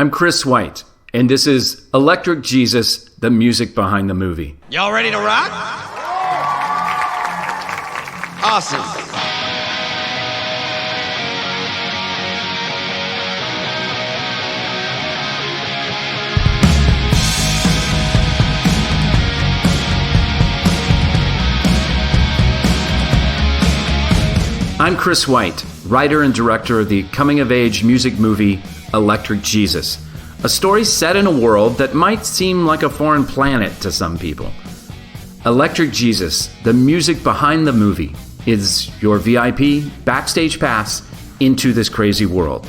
I'm Chris White, and this is Electric Jesus, the music behind the movie. Y'all ready to rock? Awesome. I'm Chris White, writer and director of the coming-of-age music movie Electric Jesus, a story set in a world that might seem like a foreign planet to some people. Electric Jesus, the music behind the movie, is your VIP backstage pass into this crazy world.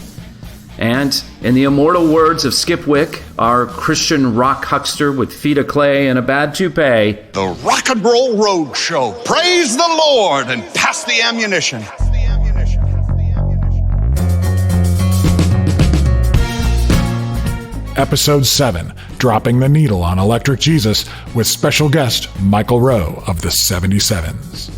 And in the immortal words of Skip Wick, our Christian rock huckster with feet of clay and a bad toupee, the Rock and Roll Road Show. Praise the Lord and pass the ammunition. Episode 7, Dropping the Needle on Electric Jesus, with special guest Michael Rowe of the 77s.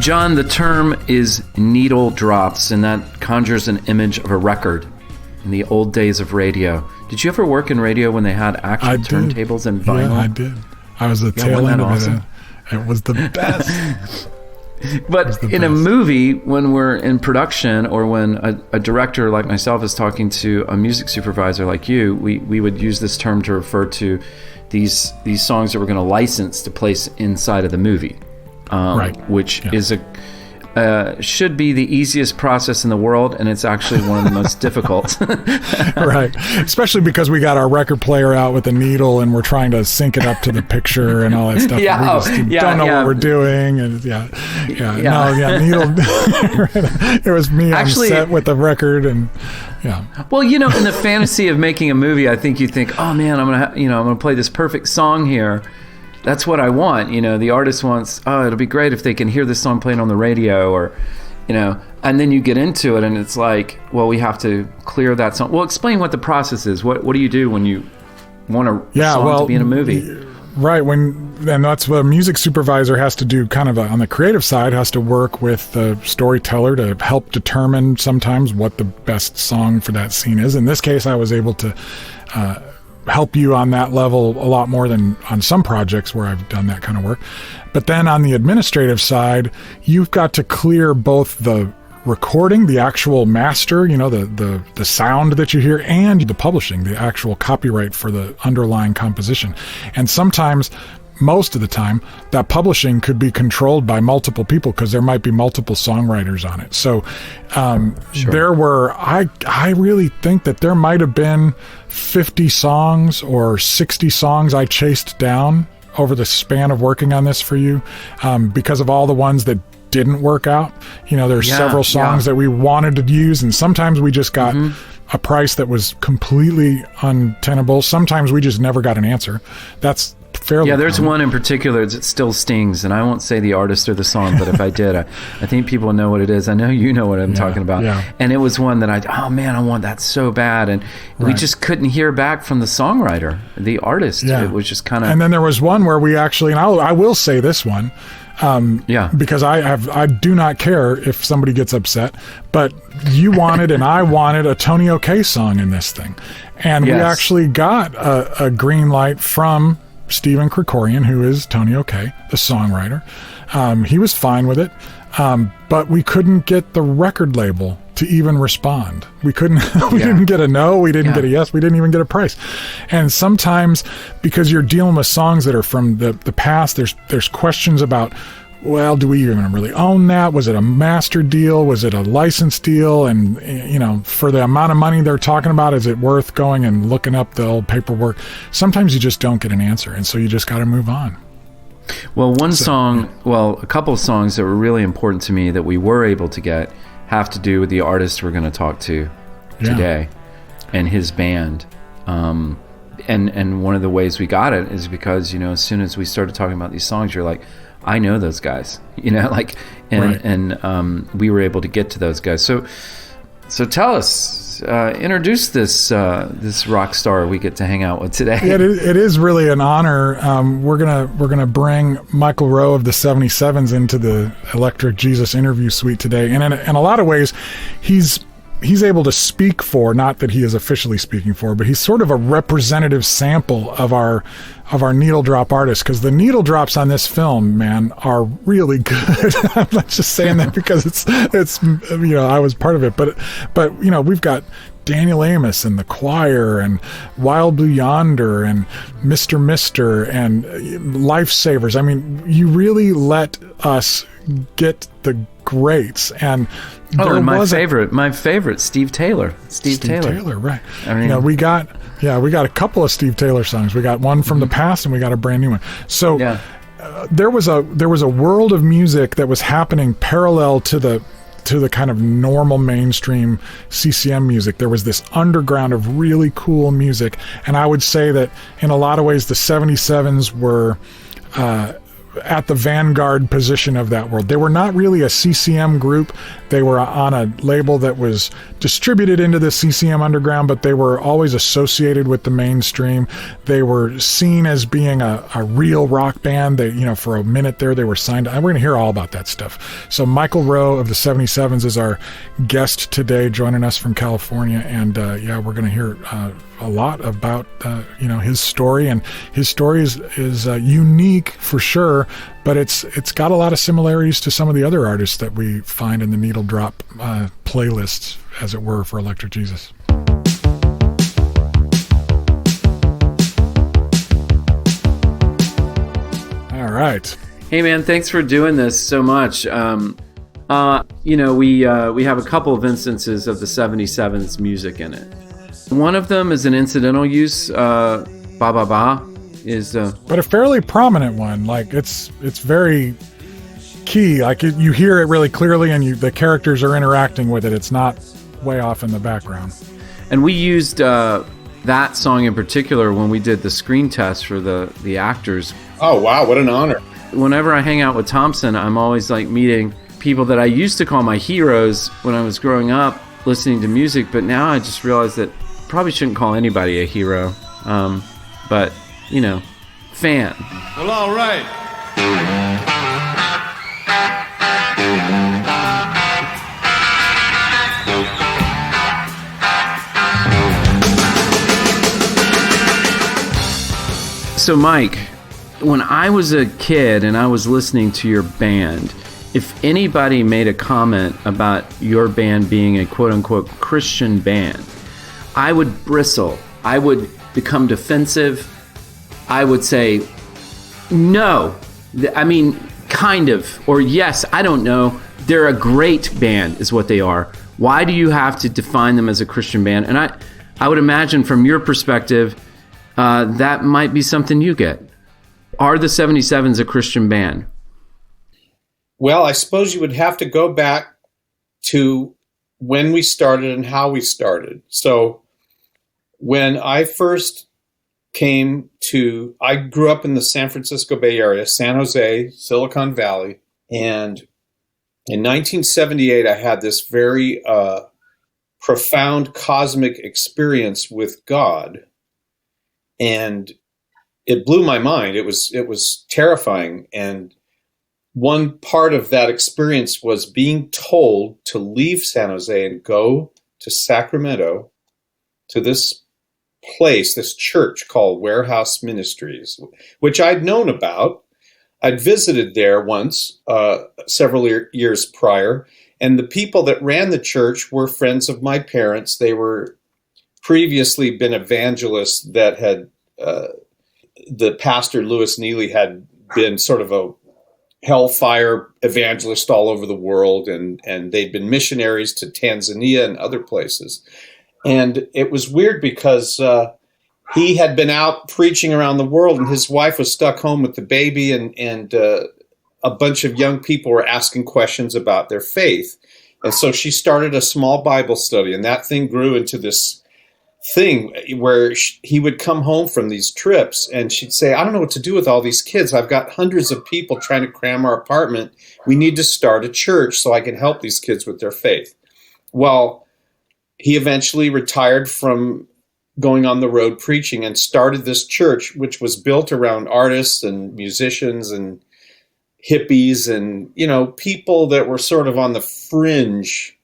John, the term is needle drops, and that conjures an image of a record in the old days of radio. Did you ever work in radio when they had actual turntables and vinyl? Yeah, I did. I was the tail end of awesome? It was the best. But in a movie, when we're in production or when a director like myself is talking to a music supervisor like you, we would use this term to refer to these songs that we're going to license to place inside of the movie. Right. Which yeah. is should be the easiest process in the world, and it's actually one of the most difficult. Right. Especially because we got our record player out with a needle and we're trying to sync it up to the picture and all that stuff. Yeah, we don't know what we're doing. And needle. It was me actually, on set with the record, and yeah. Well, in the fantasy of making a movie, I think you think, oh man, I'm gonna play this perfect song here. That's what I want. The artist wants, it'll be great if they can hear this song playing on the radio, or, and then you get into it and it's like, well, we have to clear that song. Well, explain what the process is. What do you do when you want a song to be in a movie? Right. And that's what a music supervisor has to do, kind of on the creative side, has to work with the storyteller to help determine sometimes what the best song for that scene is. In this case, I was able to, help you on that level a lot more than on some projects where I've done that kind of work. But then on the administrative side, you've got to clear both the recording, the actual master, the sound that you hear, and the publishing, the actual copyright for the underlying composition. And sometimes, most of the time, that publishing could be controlled by multiple people because there might be multiple songwriters on it. So sure. There were, I really think that there might have been 50 songs or 60 songs I chased down over the span of working on this for you, because of all the ones that didn't work out. There's several songs that we wanted to use, and sometimes we just got a price that was completely untenable. Sometimes we just never got an answer. That's fairly there's common. one in particular that still stings, and I won't say the artist or the song, but if I did, I think people know what it is. I know you know what I'm talking about. Yeah. And it was one that I want that so bad, and we just couldn't hear back from the songwriter, the artist. It was just kind of. And then there was one where we actually, and I will say this one, because I do not care if somebody gets upset, but you wanted and I wanted a Tony O'Kay song in this thing, and we actually got a green light from Stephen Krikorian, who is Tony O'Kay, the songwriter. He was fine with it, but we couldn't get the record label to even respond. We couldn't. We didn't get a no. We didn't get a yes. We didn't even get a price. And sometimes, because you're dealing with songs that are from the past, there's questions about, well, do we even really own that? Was it a master deal? Was it a license deal? And, for the amount of money they're talking about, is it worth going and looking up the old paperwork? Sometimes you just don't get an answer, and so you just got to move on. Well, a couple of songs that were really important to me that we were able to get have to do with the artist we're going to talk to today and his band. And one of the ways we got it is because, as soon as we started talking about these songs, you're like, I know those guys, and we were able to get to those guys. So tell us, Introduce this rock star we get to hang out with today. Yeah, it is really an honor. We're gonna bring Michael Rowe of the 77s into the Electric Jesus interview suite today, and in a lot of ways, he's able to speak for, not that he is officially speaking for, but he's sort of a representative sample of our needle drop artists, because the needle drops on this film, man, are really good. I'm not just saying that because it's I was part of it, but we've got Daniel Amos and the Choir and Wild Blue Yonder and Mr. and Lifesavers. I mean, you really let us get the greats. And my favorite, Steve Taylor. Steve Taylor, right. I mean, we got a couple of Steve Taylor songs. We got one from the past and we got a brand new one. So there was a world of music that was happening parallel to the kind of normal mainstream CCM music. There was this underground of really cool music. And I would say that in a lot of ways, the 77s were at the vanguard position of that world. They were not really a CCM group. They were on a label that was distributed into the CCM underground, but they were always associated with the mainstream. They were seen as being a real rock band. They, for a minute there, they were signed. We're going to hear all about that stuff. So Michael Rowe of the 77s is our guest today, joining us from California. And we're going to hear a lot about his story, and his story is unique for sure, but it's got a lot of similarities to some of the other artists that we find in the needle drop playlists, as it were, for Electric Jesus. All right. Hey man, thanks for doing this so much. We have a couple of instances of the 77's music in it. One of them is an incidental use. Ba Ba Ba is, but a fairly prominent one. Like it's very key. Like you hear it really clearly, and the characters are interacting with it. It's not way off in the background. And we used that song in particular when we did the screen test for the actors. Oh wow, what an honor! Whenever I hang out with Thompson, I'm always like meeting people that I used to call my heroes when I was growing up listening to music, but now I just realized that probably shouldn't call anybody a hero, but fan. Well, all right. So Mike, when I was a kid and I was listening to your band, if anybody made a comment about your band being a quote-unquote Christian band, I would bristle. I would become defensive. I would say, no. I mean, kind of. Or yes, I don't know. They're a great band is what they are. Why do you have to define them as a Christian band? And I would imagine from your perspective, that might be something you get. Are the 77s a Christian band? Well, I suppose you would have to go back to when we started and how we started. So when I first I grew up in the San Francisco Bay Area, San Jose, Silicon Valley. And in 1978, I had this very profound cosmic experience with God. And it blew my mind. It was terrifying. And one part of that experience was being told to leave San Jose and go to Sacramento, to this place, this church called Warehouse Ministries, which I'd known about. I'd visited there once, several years prior, and the people that ran the church were friends of my parents. They were previously been evangelists that had, the pastor, Lewis Neely, had been sort of a hellfire evangelist all over the world, and they'd been missionaries to Tanzania and other places. And it was weird because he had been out preaching around the world, and his wife was stuck home with the baby, and a bunch of young people were asking questions about their faith. And so she started a small Bible study, and that thing grew into this thing where he would come home from these trips, and she'd say, I don't know what to do with all these kids. I've got hundreds of people trying to cram our apartment. We need to start a church so I can help these kids with their faith. Well, he eventually retired from going on the road preaching and started this church, which was built around artists and musicians and hippies and, you know, people that were sort of on the fringe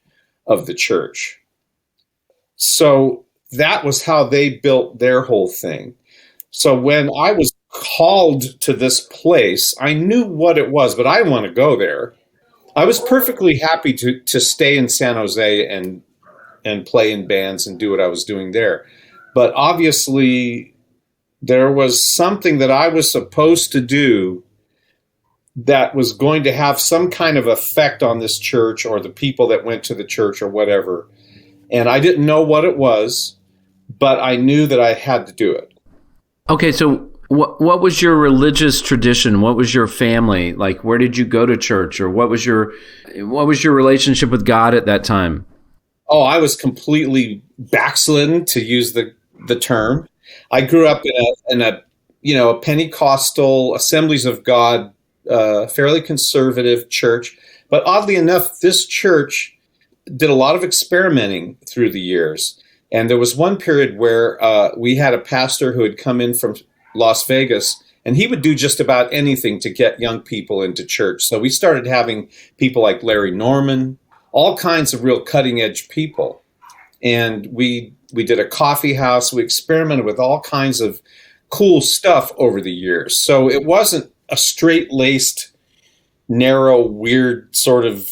of the church. So that was how they built their whole thing. So when I was called to this place, I knew what it was, but I didn't want to go there. I was perfectly happy to stay in San Jose and play in bands and do what I was doing there. But obviously, there was something that I was supposed to do that was going to have some kind of effect on this church or the people that went to the church or whatever. And I didn't know what it was, but I knew that I had to do it. Okay, so what was your religious tradition? What was your family like? Where did you go to church, or what was your relationship with God at that time? Oh, I was completely backslidden, to use the term. I grew up in a Pentecostal Assemblies of God, fairly conservative church. But oddly enough, this church did a lot of experimenting through the years. And there was one period where we had a pastor who had come in from Las Vegas, and he would do just about anything to get young people into church. So we started having people like Larry Norman, all kinds of real cutting edge people. And we did a coffee house. We experimented with all kinds of cool stuff over the years. So it wasn't a straight-laced, narrow, weird sort of,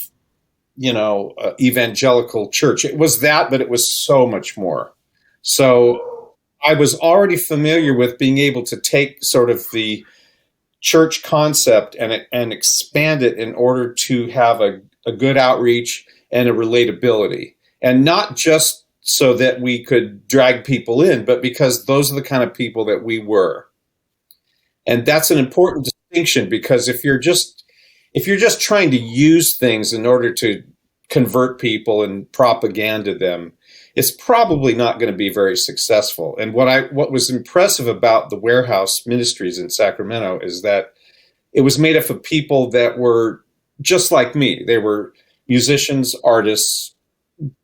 evangelical church. It was that, but it was so much more. So I was already familiar with being able to take sort of the church concept and expand it in order to have a good outreach and a relatability. And not just so that we could drag people in, but because those are the kind of people that we were. And that's an important distinction, because if you're just trying to use things in order to convert people and propaganda them, it's probably not going to be very successful. And what was impressive about the Warehouse Ministries in Sacramento is that it was made up of people that were just like me. They were musicians, artists,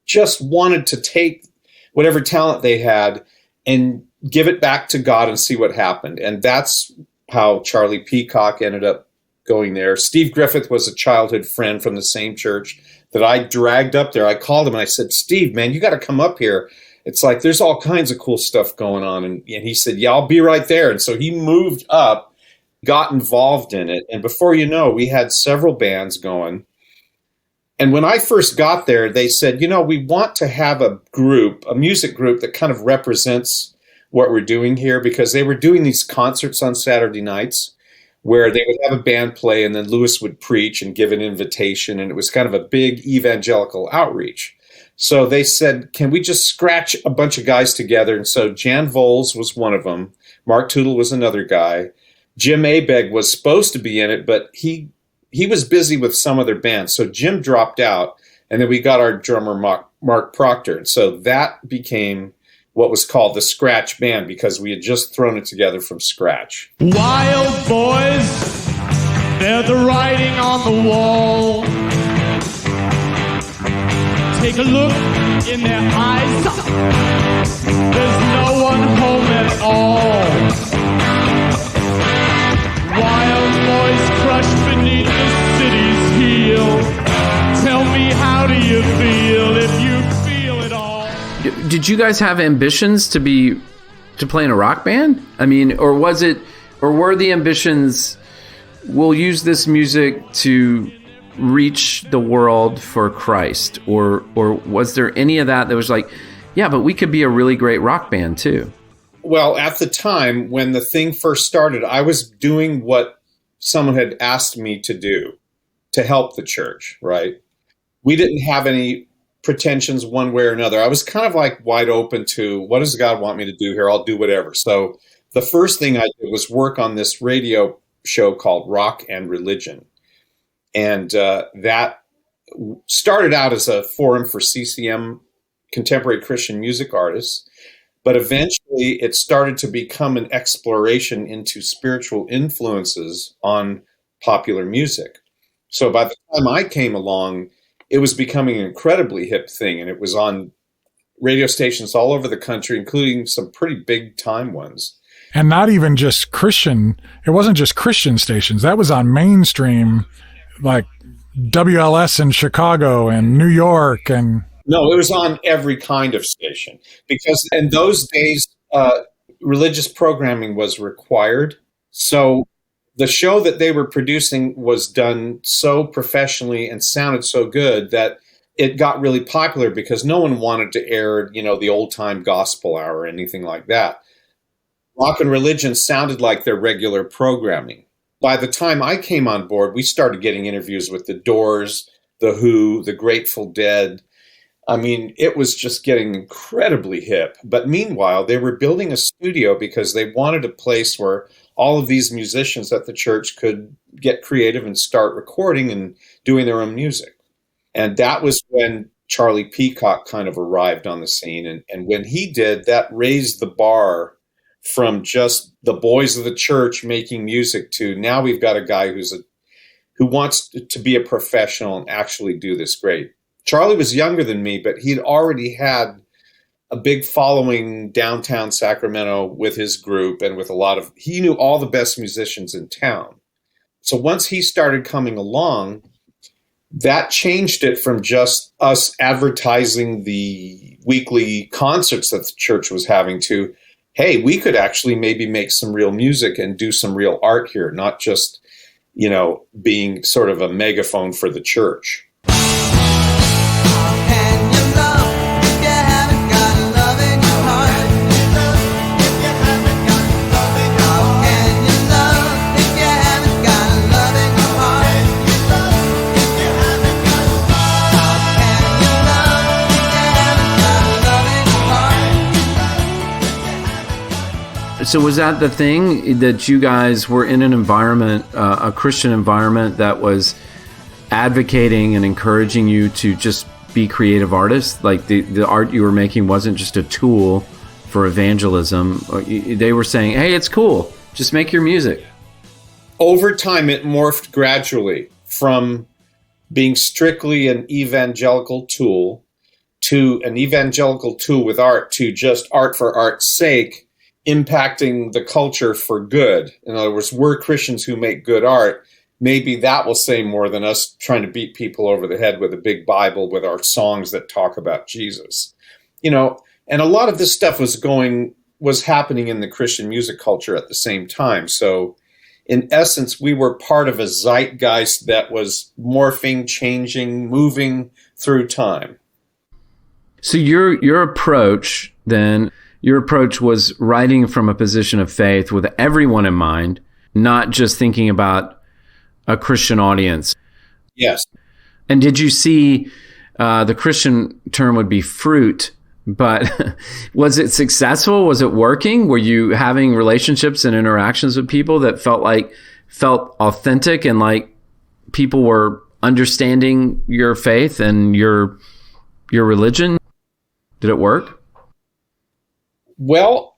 just wanted to take whatever talent they had and give it back to God and see what happened. And that's how Charlie Peacock ended up going there. Steve Griffith was a childhood friend from the same church that I dragged up there. I called him and I said, "Steve, man, you got to come up here. It's like there's all kinds of cool stuff going on." And he said, "Yeah, I'll be right there." And so he moved up, got involved in it. And before you know, we had several bands going. And when I first got there, they said, we want to have a music group that kind of represents what we're doing here, because they were doing these concerts on Saturday nights where they would have a band play and then Lewis would preach and give an invitation. And it was kind of a big evangelical outreach. So they said, can we just scratch a bunch of guys together? And so Jan Voles was one of them. Mark Tootle was another guy. Jim Abeg was supposed to be in it, but he was busy with some other bands. So Jim dropped out, and then we got our drummer, Mark Proctor. And so that became what was called the Scratch Band, because we had just thrown it together from scratch. Wild boys, they're the writing on the wall. Take a look in their eyes. There's no one home at all. Wild boys crushed beneath the city's heel. Tell me, how do you feel if you feel it all? Did you guys have ambitions to play in a rock band? I mean, or were the ambitions, we'll use this music to reach the world for Christ? Or was there any of that was like, yeah, but we could be a really great rock band too? Well, at the time when the thing first started, I was doing what someone had asked me to do to help the church, right? We didn't have any pretensions one way or another. I was kind of like wide open to, what does God want me to do here? I'll do whatever. So the first thing I did was work on this radio show called Rock and Religion. And that started out as a forum for CCM, contemporary Christian music artists. But eventually it started to become an exploration into spiritual influences on popular music. So by the time I came along, it was becoming an incredibly hip thing, and it was on radio stations all over the country, including some pretty big time ones. And not even just Christian. It wasn't just Christian stations. That was on mainstream, like WLS in Chicago and New York. And no, it was on every kind of station, because in those days, religious programming was required. So the show that they were producing was done so professionally and sounded so good that it got really popular, because no one wanted to air, the old time gospel hour or anything like that. Rock and religion sounded like their regular programming. By the time I came on board, we started getting interviews with the Doors, the Who, the Grateful Dead. I mean, it was just getting incredibly hip. But meanwhile, they were building a studio because they wanted a place where all of these musicians at the church could get creative and start recording and doing their own music. And that was when Charlie Peacock kind of arrived on the scene. And when he did, that raised the bar from just the boys of the church making music to now we've got a guy who wants to be a professional and actually do this great. Charlie was younger than me, but he'd already had a big following downtown Sacramento with his group and with he knew all the best musicians in town. So once he started coming along, that changed it from just us advertising the weekly concerts that the church was having to, hey, we could actually maybe make some real music and do some real art here, not just, being sort of a megaphone for the church. So was that the thing, that you guys were in an environment, a Christian environment, that was advocating and encouraging you to just be creative artists? Like the art you were making wasn't just a tool for evangelism. They were saying, hey, it's cool, just make your music. Over time, it morphed gradually from being strictly an evangelical tool to an evangelical tool with art to just art for art's sake, impacting the culture for good. In other words, we're Christians who make good art. Maybe that will say more than us trying to beat people over the head with a big Bible with our songs that talk about Jesus. And a lot of this stuff was happening in the Christian music culture at the same time. So in essence, we were part of a zeitgeist that was morphing, changing, moving through time. So your approach then, your approach was writing from a position of faith with everyone in mind, not just thinking about a Christian audience. Yes. And did you see, the Christian term would be fruit, but was it successful? Was it working? Were you having relationships and interactions with people that felt authentic and like people were understanding your faith and your religion? Did it work? Well,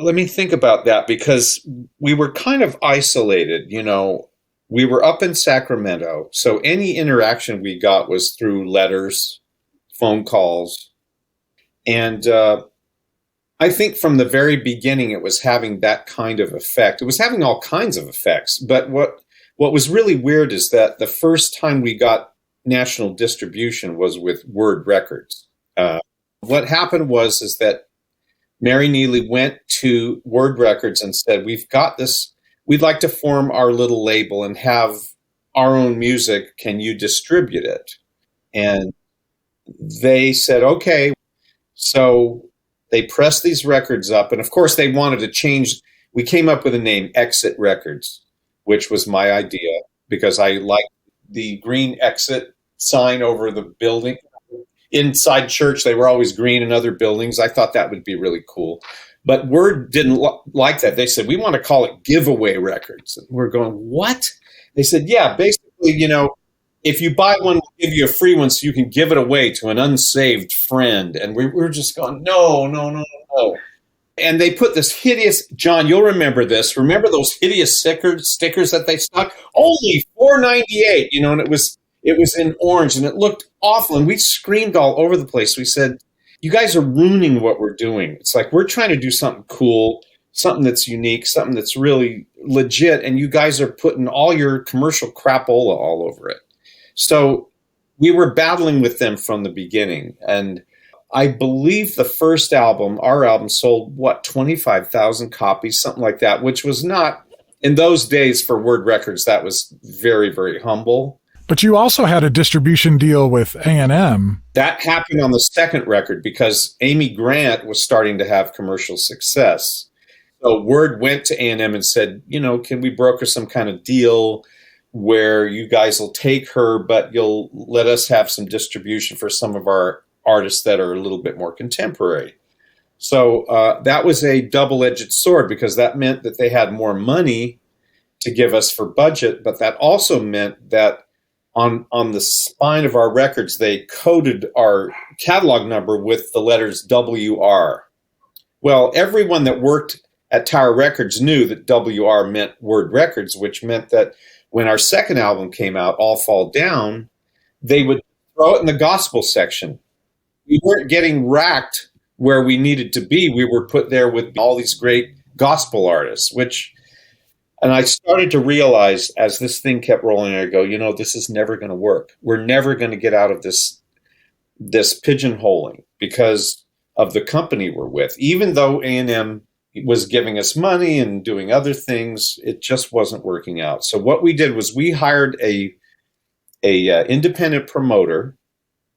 let me think about that, because we were kind of isolated. We were up in Sacramento, so any interaction we got was through letters, phone calls. And I think from the very beginning, it was having that kind of effect. It was having all kinds of effects. But what was really weird is that the first time we got national distribution was with Word Records. What happened is that Mary Neely went to Word Records and said, we've got this, we'd like to form our little label and have our own music. Can you distribute it? And they said, okay. So they pressed these records up. And of course they wanted to change. We came up with a name, Exit Records, which was my idea because I liked the green exit sign over the building. Inside church, they were always green in other buildings. I thought that would be really cool. But Word didn't like that. They said, we want to call it Giveaway Records. And we're going, what? They said, yeah, basically, if you buy one, we'll give you a free one so you can give it away to an unsaved friend. And we were just going, no. And they put this hideous, John, you'll remember this. Remember those hideous stickers that they stuck? Only $4.98, and it was in orange and it looked awful. And we screamed all over the place. We said, you guys are ruining what we're doing. It's like, we're trying to do something cool, something that's unique, something that's really legit, and you guys are putting all your commercial crapola all over it. So we were battling with them from the beginning. And I believe the first album, our album, sold, 25,000 copies, something like that, which was not, in those days for Word Records, that was very, very humble. But you also had a distribution deal with A&M. That happened on the second record because Amy Grant was starting to have commercial success. So word went to A&M and said, can we broker some kind of deal where you guys will take her, but you'll let us have some distribution for some of our artists that are a little bit more contemporary. So that was a double-edged sword because that meant that they had more money to give us for budget, but that also meant that on the spine of our records, they coded our catalog number with the letters WR. Well, everyone that worked at Tower Records knew that WR meant Word Records, which meant that when our second album came out, All Fall Down, they would throw it in the gospel section. We weren't getting racked where we needed to be. We were put there with all these great gospel artists, and I started to realize as this thing kept rolling, I go, this is never going to work. We're never going to get out of this pigeonholing because of the company we're with. Even though A&M was giving us money and doing other things, it just wasn't working out. So what we did was we hired a independent promoter.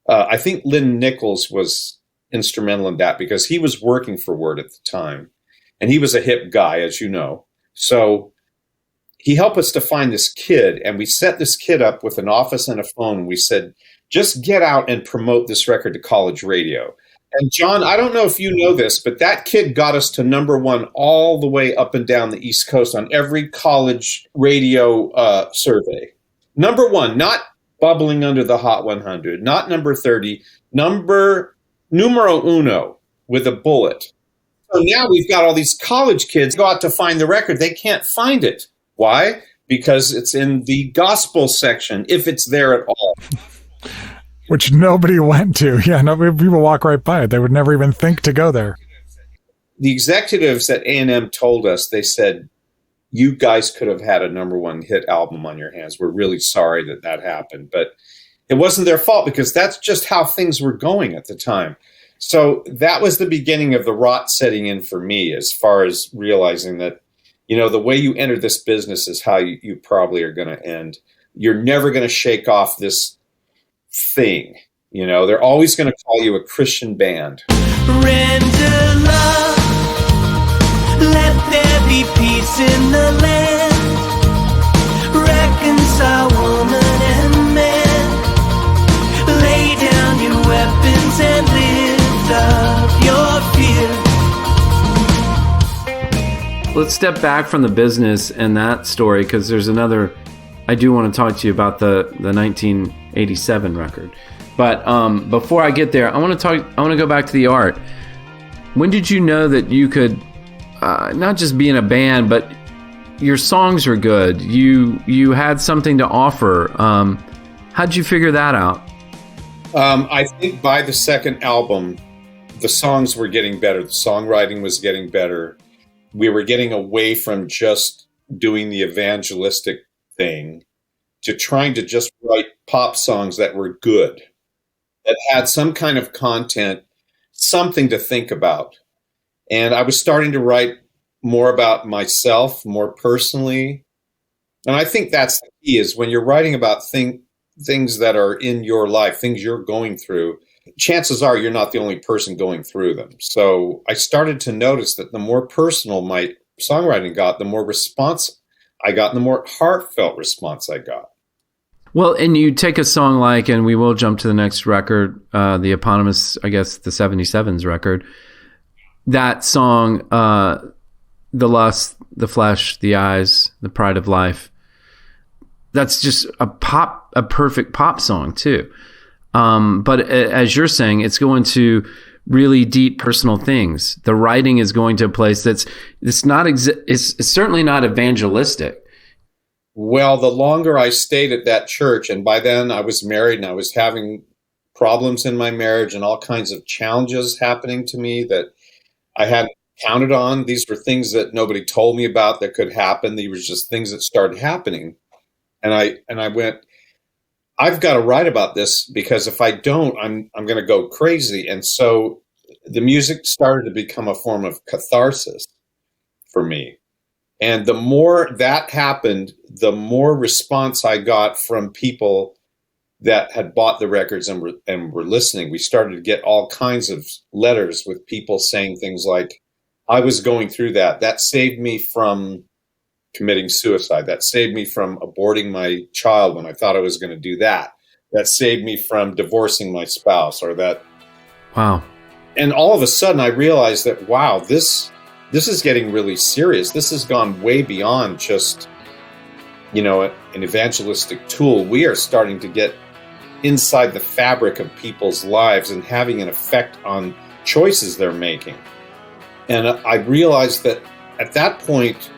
I think Lynn Nichols was instrumental in that because he was working for Word at the time, and he was a hip guy, as you know. So he helped us to find this kid, and we set this kid up with an office and a phone. We said, just get out and promote this record to college radio. And John, I don't know if you know this, but that kid got us to #1 all the way up and down the East Coast on every college radio survey. #1, not bubbling under the Hot 100, not number 30, numero uno with a bullet. So now we've got all these college kids go out to find the record. They can't find it. Why? Because it's in the gospel section, if it's there at all. Which nobody went to. Yeah, people walk right by it. They would never even think to go there. The executives at A&M told us, they said, you guys could have had a #1 hit album on your hands. We're really sorry that happened. But it wasn't their fault because that's just how things were going at the time. So that was the beginning of the rot setting in for me as far as realizing that, the way you enter this business is how you probably are going to end. You're never going to shake off this thing. They're always going to call you a Christian band. Render love, let there be peace in the land. Reconcile woman and man. Lay down your weapons and lift up your fear. Let's step back from the business and that story because there's another. I do want to talk to you about the 1987 record, but before I get there, I want to go back to the art. When did you know that you could not just be in a band, but your songs were good? You had something to offer. How'd you figure that out? I think by the second album, the songs were getting better. The songwriting was getting better. We were getting away from just doing the evangelistic thing to trying to just write pop songs that were good, that had some kind of content, something to think about. And I was starting to write more about myself, more personally. And I think that's the key, is when you're writing about things that are in your life, things you're going through, chances are you're not the only person going through them. So I started to notice that the more personal my songwriting got, the more response I got, and the more heartfelt response I got. Well, and you take a song like, and we will jump to the next record, the eponymous, I guess, the 77's record. That song, the lust, the flesh, the eyes, the pride of life. That's just a perfect pop song too. But as you're saying, it's going to really deep personal things. The writing is going to a place it's certainly not evangelistic. Well, the longer I stayed at that church, and by then I was married and I was having problems in my marriage and all kinds of challenges happening to me that I hadn't counted on. These were things that nobody told me about that could happen. These were just things that started happening. And I went, I've got to write about this, because if I don't, I'm going to go crazy. And so the music started to become a form of catharsis for me. And the more that happened, the more response I got from people that had bought the records and were listening. We started to get all kinds of letters with people saying things like, I was going through that. That saved me from committing suicide. That saved me from aborting my child when I thought I was going to do that. That saved me from divorcing my spouse, or that. Wow. And all of a sudden I realized that, wow, this is getting really serious. This has gone way beyond just, an evangelistic tool. We are starting to get inside the fabric of people's lives and having an effect on choices they're making. And I realized that at that point,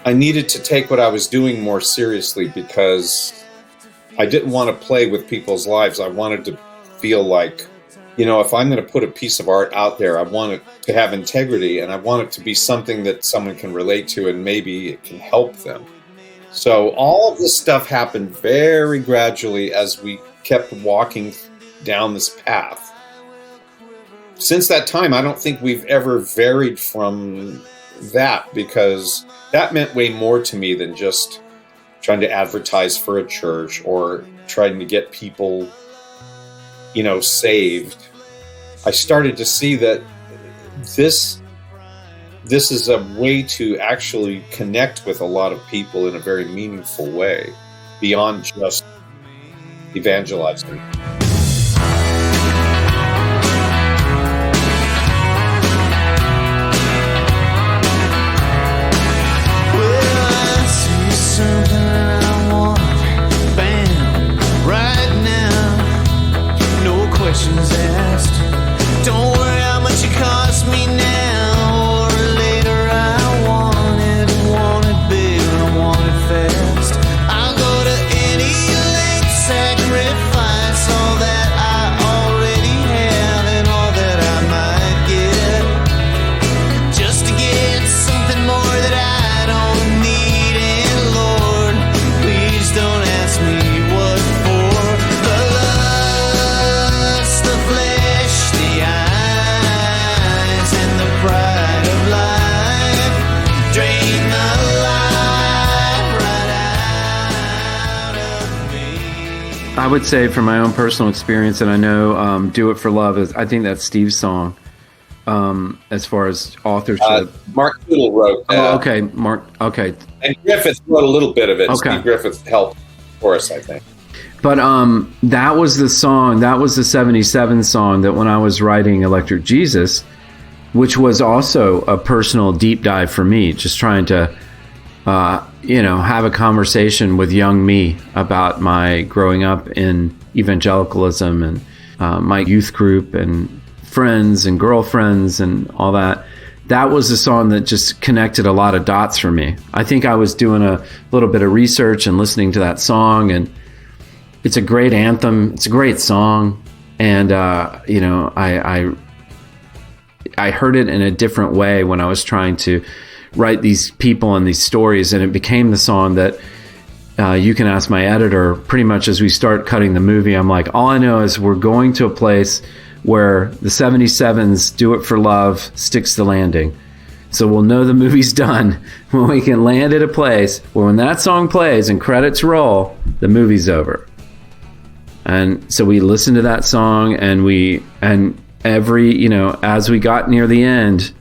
I needed to take what I was doing more seriously, because I didn't want to play with people's lives. I wanted to feel like, if I'm going to put a piece of art out there, I want it to have integrity, and I want it to be something that someone can relate to, and maybe it can help them. So all of this stuff happened very gradually as we kept walking down this path. Since that time, I don't think we've ever varied from that, because that meant way more to me than just trying to advertise for a church or trying to get people, saved. I started to see that this is a way to actually connect with a lot of people in a very meaningful way, beyond just evangelizing. Questions asked. Don't worry how much it costs me now or later. I want it big, I want it fast. I'll go to any length, sacrifice all that I already have and all that I might get, just to get something more that I don't need. And Lord, please don't ask me what for. The lust, the flesh, the eyes, and the pride of life drain the life right out of me. I would say from my own personal experience, and I know Do It for Love is, I think that's Steve's song, as far as authorship. Mark Poodle wrote that. Oh, okay, Mark. Okay, And Griffith wrote a little bit of it. Okay. Steve Griffith helped for us, I think. but that was the song. That was the '77 song that when I was writing Electric Jesus, which was also a personal deep dive for me, just trying to, have a conversation with young me about my growing up in evangelicalism and my youth group and friends and girlfriends and all that. That was the song that just connected a lot of dots for me. I think I was doing a little bit of research and listening to that song, and it's a great anthem. It's a great song. And, I heard it in a different way when I was trying to write these people and these stories, and it became the song that you can ask my editor pretty much as we start cutting the movie. I'm like, all I know is we're going to a place where the 77's Do It for Love sticks the landing. So we'll know the movie's done when we can land at a place where when that song plays and credits roll, the movie's over. And so we listened to that song, and as we got near the end,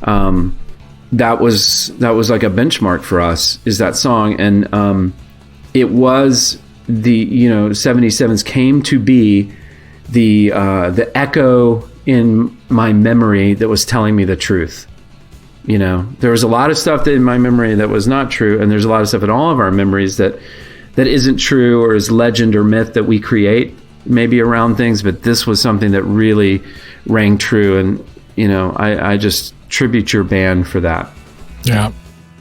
that was like a benchmark for us, is that song. And it was the 77's came to be the echo in my memory that was telling me the truth. There was a lot of stuff in my memory that was not true, and there's a lot of stuff in all of our memories that isn't true or is legend or myth that we create maybe around things, but this was something that really rang true. And I just tribute your band for that. Yeah.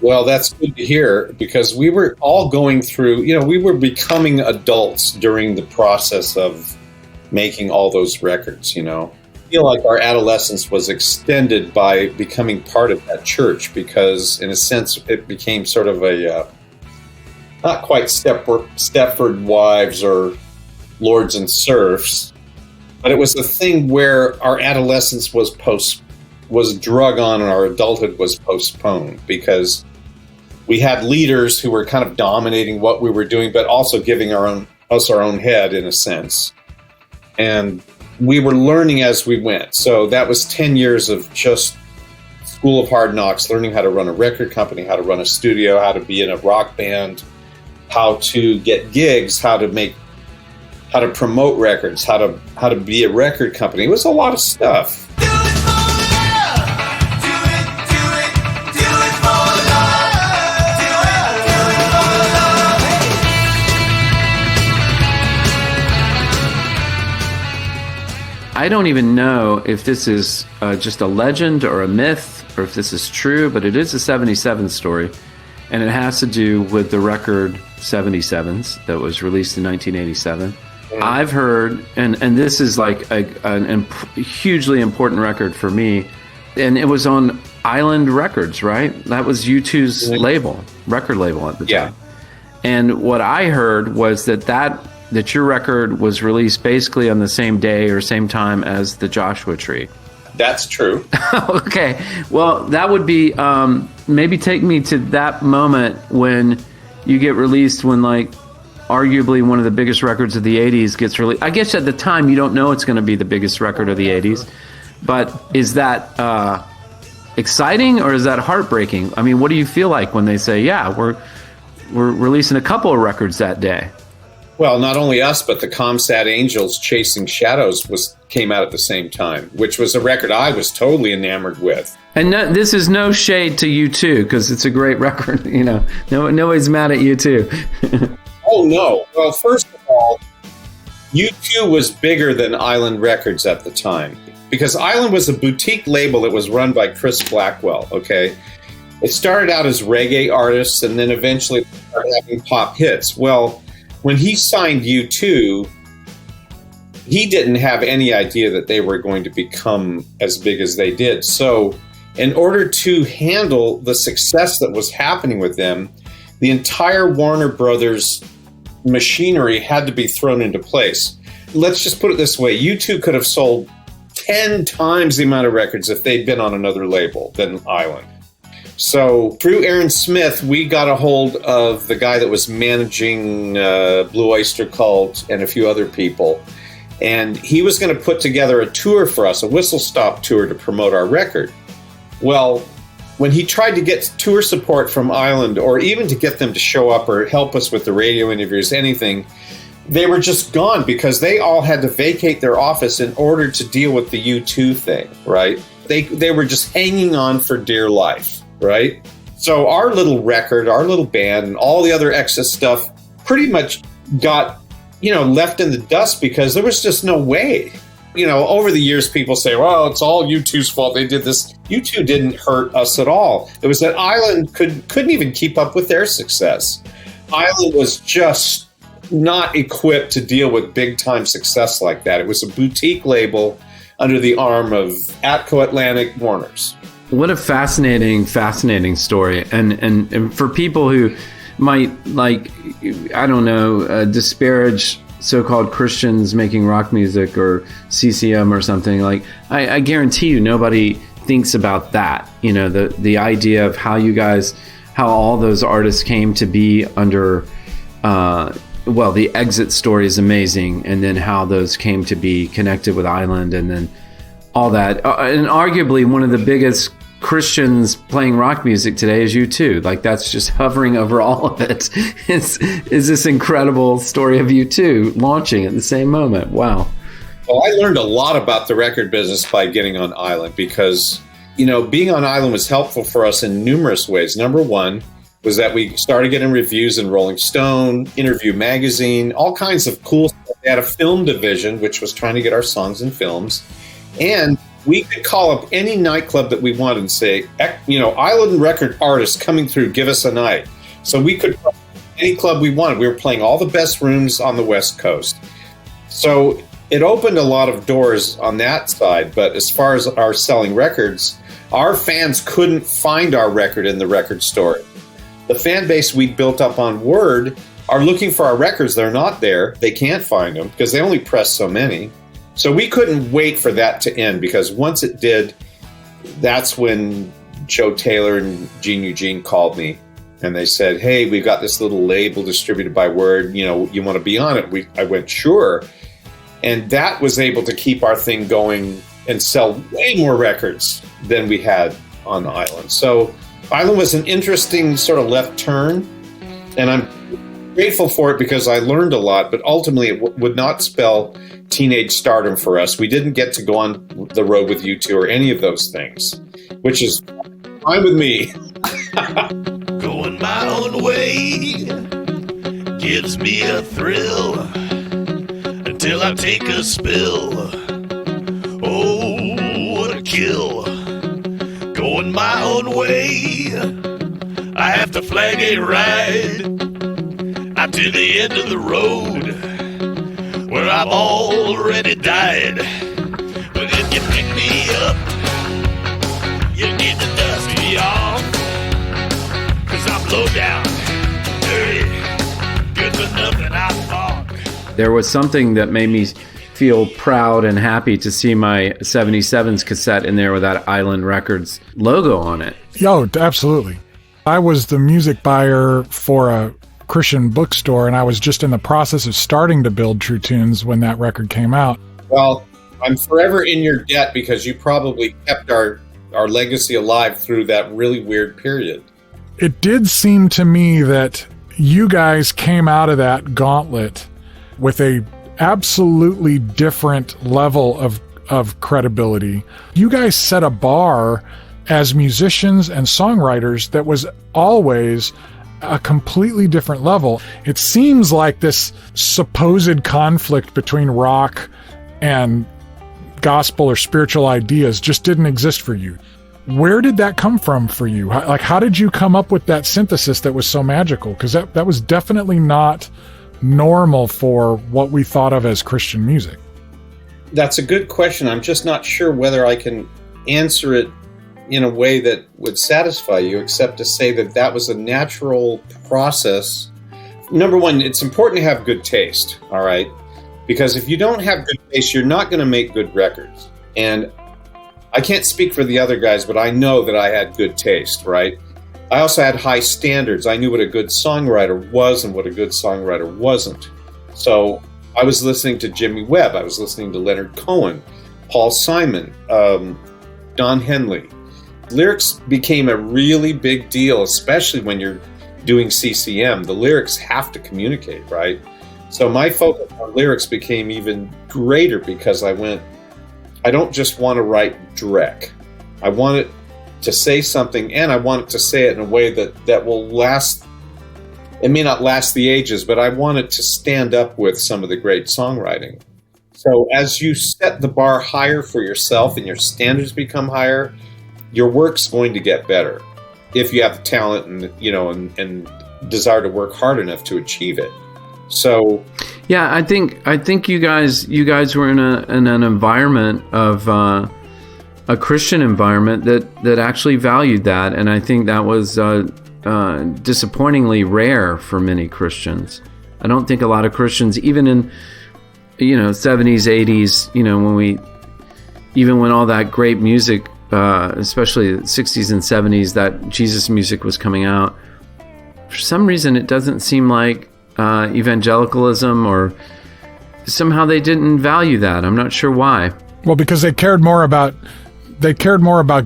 Well, that's good to hear, because we were all going through, we were becoming adults during the process of making all those records, I feel like our adolescence was extended by becoming part of that church because, in a sense, it became sort of a, not quite Stepford Wives or Lords and Serfs, but it was a thing where our adolescence was drug on and our adulthood was postponed because we had leaders who were kind of dominating what we were doing, but also giving us our own head in a sense. And we were learning as we went. So that was 10 years of just school of hard knocks, learning how to run a record company, how to run a studio, how to be in a rock band, how to get gigs, how to promote records, how to be a record company. It was a lot of stuff. I don't even know if this is just a legend or a myth or if this is true, but it is a 77 story, and it has to do with the record 77s that was released in 1987. I've heard, and this is like a hugely important record for me, and it was on Island Records, right? That was U2's record label at the time. Yeah. And what I heard was that your record was released basically on the same day or same time as the Joshua Tree. That's true. Okay. Well, that would be, maybe take me to that moment when you get released, when like arguably one of the biggest records of the 80s gets released. I guess at the time you don't know it's going to be the biggest record of the 80s, but is that exciting or is that heartbreaking? I mean, what do you feel like when they say, yeah, we're releasing a couple of records that day? Well, not only us, but the Comsat Angels Chasing Shadows came out at the same time, which was a record I was totally enamored with. And this is no shade to U2, because it's a great record. Nobody's mad at U2. Oh, no. Well, first of all, U2 was bigger than Island Records at the time, because Island was a boutique label that was run by Chris Blackwell, okay? It started out as reggae artists, and then eventually started having pop hits. Well, when he signed U2, he didn't have any idea that they were going to become as big as they did. So in order to handle the success that was happening with them, the entire Warner Brothers machinery had to be thrown into place. Let's just put it this way. U2 could have sold 10 times the amount of records if they'd been on another label than Island. So through Aaron Smith, we got a hold of the guy that was managing Blue Oyster Cult and a few other people. And he was going to put together a tour for us, a whistle-stop tour to promote our record. Well, when he tried to get tour support from Island, or even to get them to show up or help us with the radio interviews, anything, they were just gone because they all had to vacate their office in order to deal with the U2 thing, right? They were just hanging on for dear life. Right? So our little record, our little band, and all the other excess stuff pretty much got, left in the dust because there was just no way. Over the years, people say, well, it's all U2's fault. They did this. U2 didn't hurt us at all. It was that Island couldn't even keep up with their success. Island was just not equipped to deal with big-time success like that. It was a boutique label under the arm of Atco Atlantic Warners. What a fascinating story. And for people who might, disparage so-called Christians making rock music or CCM or something, I guarantee you nobody thinks about that. The idea of how all those artists came to be under, the Exit story is amazing. And then how those came to be connected with Island and then all that. And arguably one of the biggest Christians playing rock music today is U2. That's just hovering over all of it. Is this incredible story of U2 launching at the same moment. Wow. Well, I learned a lot about the record business by getting on Island because, being on Island was helpful for us in numerous ways. Number one was that we started getting reviews in Rolling Stone, Interview Magazine, all kinds of cool stuff. They had a film division, which was trying to get our songs in films. And we could call up any nightclub that we wanted and say, Island record artists coming through, give us a night. So we could any club we wanted. We were playing all the best rooms on the West Coast. So it opened a lot of doors on that side. But as far as our selling records, our fans couldn't find our record in the record store. The fan base we built up on Word are looking for our records. They're not there. They can't find them because they only press so many. So we couldn't wait for that to end, because once it did, that's when Joe Taylor and Gene Eugene called me. And they said, hey, we've got this little label distributed by Word. You know, you want to be on it? I went, sure. And that was able to keep our thing going and sell way more records than we had on the Island. So Island was an interesting sort of left turn. And I'm grateful for it because I learned a lot. But ultimately, it would not spell teenage stardom for us. We didn't get to go on the road with U2 or any of those things, which is fine with me. Going my own way gives me a thrill until I take a spill. Oh, what a kill. Going my own way, I have to flag a ride out to the end of the road where I've already died. But if you pick me up, you get the dust me off, 'cause I'm low down, dirty, good for nothing I thought. There was something that made me feel proud and happy to see my 77s cassette in there with that Island Records logo on it. Yo, absolutely. I was the music buyer for a Christian bookstore, and I was just in the process of starting to build True Tunes when that record came out. Well, I'm forever in your debt because you probably kept our legacy alive through that really weird period. It did seem to me that you guys came out of that gauntlet with a absolutely different level of credibility. You guys set a bar as musicians and songwriters that was always a completely different level. It seems like this supposed conflict between rock and gospel or spiritual ideas just didn't exist for you. Where did that come from for you? How did you come up with that synthesis that was so magical? Because that was definitely not normal for what we thought of as Christian music. That's a good question. I'm just not sure whether I can answer it in a way that would satisfy you, except to say that that was a natural process. Number one, it's important to have good taste, all right? Because if you don't have good taste, you're not going to make good records. And I can't speak for the other guys, but I know that I had good taste, right? I also had high standards. I knew what a good songwriter was and what a good songwriter wasn't. So I was listening to Jimmy Webb. I was listening to Leonard Cohen, Paul Simon, Don Henley. Lyrics became a really big deal, especially when you're doing CCM. The lyrics have to communicate, right? So my focus on lyrics became even greater because I don't just want to write dreck. I want it to say something, and I want it to say it in a way that will last. It may not last the ages, but I want it to stand up with some of the great songwriting. So as you set the bar higher for yourself and your standards become higher, your work's going to get better if you have the talent and desire to work hard enough to achieve it. So, yeah, I think you guys were in an environment of a Christian environment that actually valued that, and I think that was disappointingly rare for many Christians. I don't think a lot of Christians, even in 70s, 80s, when all that great music, especially the 60s and 70s, that Jesus music was coming out, for some reason it doesn't seem like evangelicalism, or somehow they didn't value that. I'm not sure why. Well, because they cared more about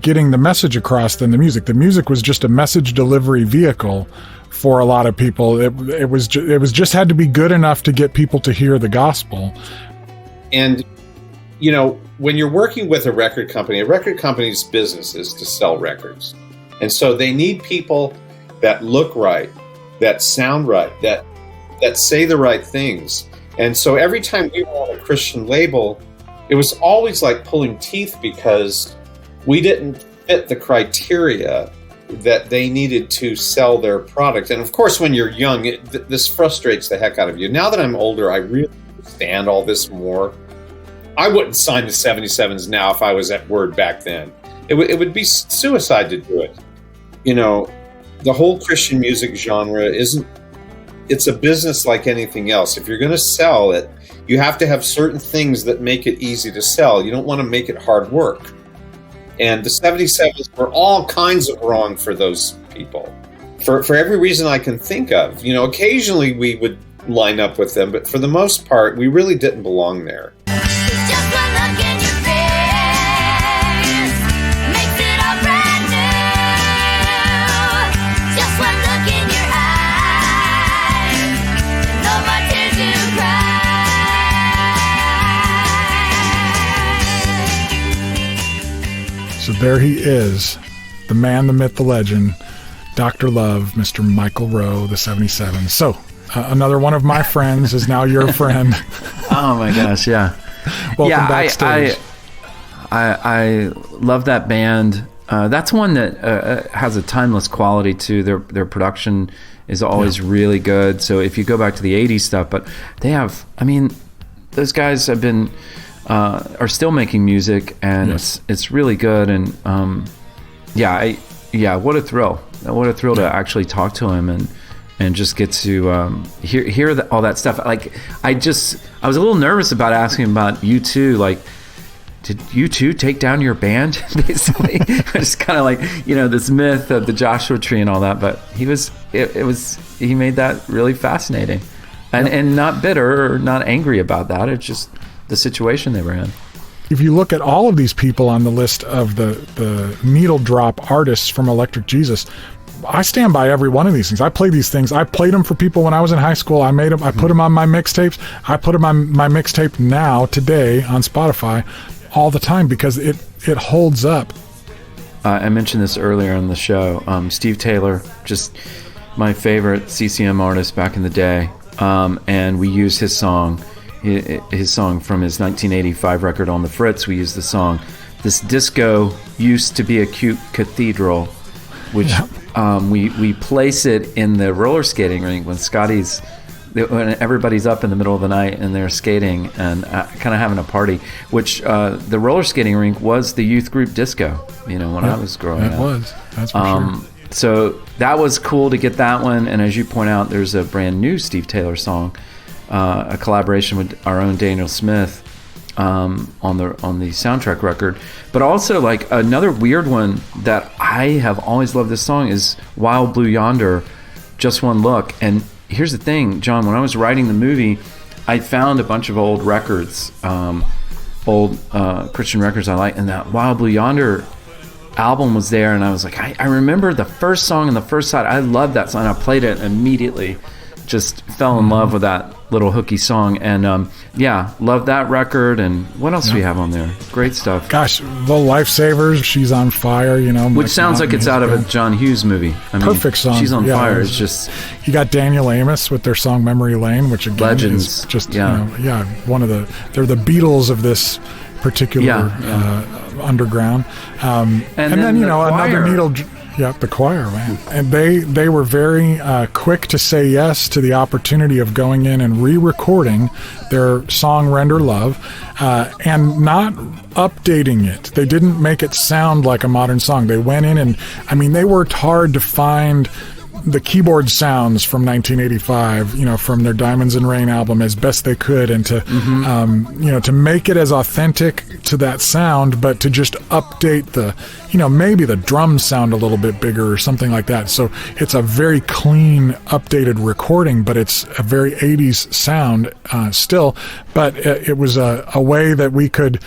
getting the message across than the music. The music was just a message delivery vehicle for a lot of people. It was just had to be good enough to get people to hear the gospel. And when you're working with a record company's business is to sell records. And so they need people that look right, that sound right, that say the right things. And so every time we were on a Christian label, it was always like pulling teeth because we didn't fit the criteria that they needed to sell their product. And of course, when you're young, this frustrates the heck out of you. Now that I'm older, I really understand all this more. I wouldn't sign the 77s now if I was at Word back then. It would be suicide to do it. You know, the whole Christian music genre it's a business like anything else. If you're going to sell it, you have to have certain things that make it easy to sell. You don't want to make it hard work. And the 77s were all kinds of wrong for those people. For every reason I can think of. You know, occasionally we would line up with them, but for the most part, we really didn't belong there. Just one look in your face makes it all brand new. Just one look in your eyes, no more tears to cry. So there he is, the man, the myth, the legend, Dr. Love, Mr. Michael Rowe, the 77. So another one of my friends is now your friend. Oh my gosh, yeah. Welcome backstage. I love that band. That's one that has a timeless quality to their production is always really good. So if you go back to the 80s stuff, but they have, I mean, those guys have been are still making music, and it's really good. And what a thrill! What a thrill to actually talk to him and just get to hear all that stuff. Like I was a little nervous about asking him about U2. Like, did U2 take down your band? Basically, it's kind of like, you know, this myth of the Joshua Tree and all that. But he made that really fascinating, and not bitter or not angry about that. It's just the situation they were in. If you look at all of these people on the list of the needle drop artists from Electric Jesus, I stand by every one of these things. I play these things. I played them for people when I was in high school. I made them. I put them on my mixtapes. I put them on my mixtape now, today, on Spotify, all the time, because it holds up. I mentioned this earlier in the show. Steve Taylor, just my favorite CCM artist back in the day, and we used his song from his 1985 record On the Fritz. We used the song "This Disco Used to Be a Cute Cathedral," which we place it in the roller skating rink when everybody's up in the middle of the night and they're skating and kind of having a party, which the roller skating rink was the youth group disco, you know, when I was growing up. It was, that's for sure. So that was cool to get that one. And as you point out, there's a brand new Steve Taylor song, a collaboration with our own Daniel Smith on the soundtrack record. But also, like, another weird one that I have always loved this song is Wild Blue Yonder, Just One Look. And here's the thing, John, when I was writing the movie, I found a bunch of old records, old Christian records I like, and that Wild Blue Yonder album was there, and I was like, I remember the first song on the first side. I loved that song. I played it immediately, just fell in love with that little hooky song, and love that record. And what else do we have on there? Great stuff. Gosh, The Lifesavers, She's on Fire, you know, which sounds like it's out of a John Hughes movie. Perfect song. She's on Fire. It's just, you got Daniel Amos with their song Memory Lane, which again legends. Is just they're the Beatles of this particular underground. And then you know, another needle. Yeah, the choir, man. And they were very quick to say yes to the opportunity of going in and re-recording their song Render Love and not updating it. They didn't make it sound like a modern song. They went in and, I mean, they worked hard to find the keyboard sounds from 1985, you know, from their Diamonds and Rain album as best they could, and to, you know, to make it as authentic to that sound, but to just update the, you know, maybe the drums sound a little bit bigger or something like that. So it's a very clean, updated recording, but it's a very 80s sound still. But it was a way that we could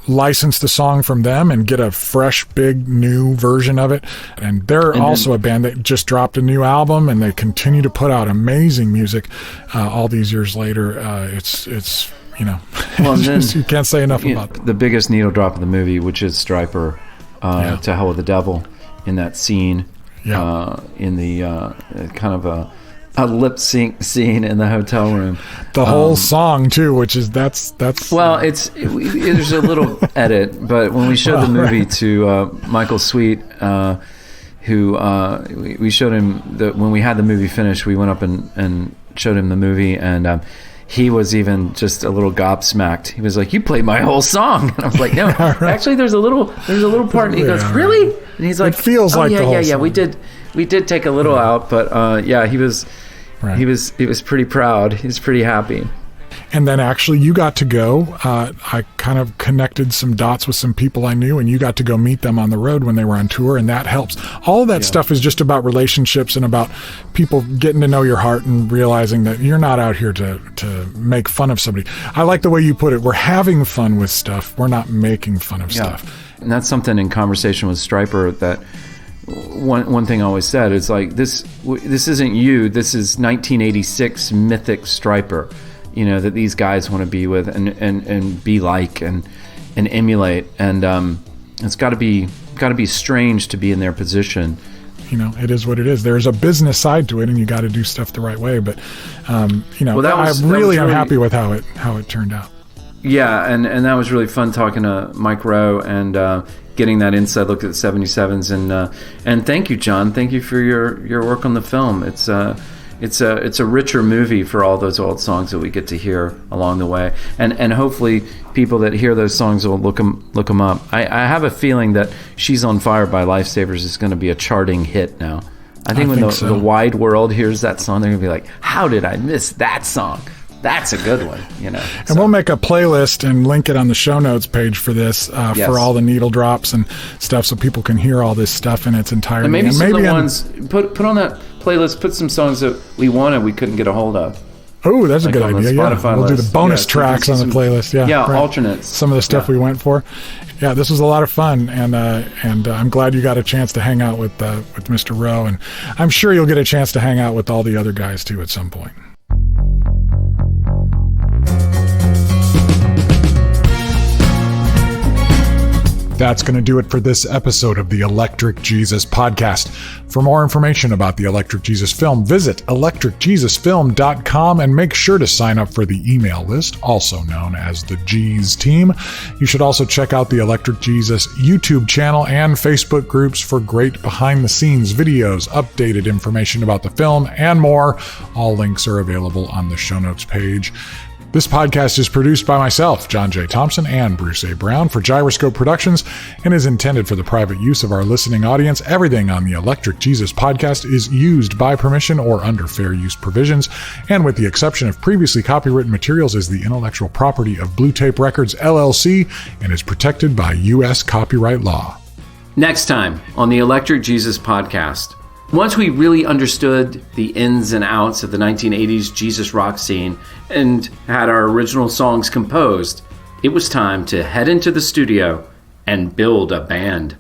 license the song from them and get a fresh, big, new version of it. And they're also a band that just dropped a new album, and they continue to put out amazing music all these years later. It's you know, well, just, you can't say enough about it. The biggest needle drop of the movie, which is Stryper, To Hell with the Devil, in that scene, in the kind of a lip sync scene in the hotel room. The whole song too, which is that's well, there's a little edit, but when we showed the movie to Michael Sweet, who we showed him when we had the movie finished, we went up and showed him the movie, and he was even just a little gobsmacked. He was like, "You played my whole song," and I was like, "No, actually, there's a little part." And he goes, "Really?" And he's like, It feels like yeah, the whole song. We did take a little out, but he was pretty proud. He was pretty happy. And then actually you got to go. I kind of connected some dots with some people I knew, and you got to go meet them on the road when they were on tour, and that helps. All of that stuff is just about relationships and about people getting to know your heart and realizing that you're not out here to make fun of somebody. I like the way you put it. We're having fun with stuff. We're not making fun of stuff. And that's something in conversation with Stryper that one thing I always said is like, this isn't you. This is 1986 mythic Stryper. That these guys want to be with and be like and emulate, and it's got to be strange to be in their position. It is what it is. There's a business side to it, and you got to do stuff the right way. But I'm really happy with how it turned out. Yeah, and that was really fun talking to Mike Rowe and getting that inside look at the 77s, and thank you, John. Thank you for your work on the film. It's a richer movie for all those old songs that we get to hear along the way, and hopefully people that hear those songs will look them up. I have a feeling that "She's on Fire" by Lifesavers is going to be a charting hit now. I think when the wide world hears that song, they're going to be like, "How did I miss that song? That's a good one." And we'll make a playlist and link it on the show notes page for this for all the needle drops and stuff, so people can hear all this stuff in its entirety. And maybe some of the ones put on that playlist, put some songs that we wanted we couldn't get a hold of. Oh, that's a good idea. Yeah, we'll do the bonus tracks on the playlist. Yeah, alternates. Some of the stuff we went for. Yeah, this was a lot of fun, and I'm glad you got a chance to hang out with Mr. Rowe, and I'm sure you'll get a chance to hang out with all the other guys too at some point. That's going to do it for this episode of the Electric Jesus podcast. For more information about the Electric Jesus film, visit electricjesusfilm.com and make sure to sign up for the email list, also known as the G's Team. You should also check out the Electric Jesus YouTube channel and Facebook groups for great behind-the-scenes videos, updated information about the film, and more. All links are available on the show notes page. This podcast is produced by myself, John J. Thompson, and Bruce A. Brown for Gyroscope Productions and is intended for the private use of our listening audience. Everything on the Electric Jesus podcast is used by permission or under fair use provisions, and with the exception of previously copywritten materials, is the intellectual property of Blue Tape Records, LLC, and is protected by U.S. copyright law. Next time on the Electric Jesus podcast. Once we really understood the ins and outs of the 1980s Jesus rock scene and had our original songs composed, it was time to head into the studio and build a band.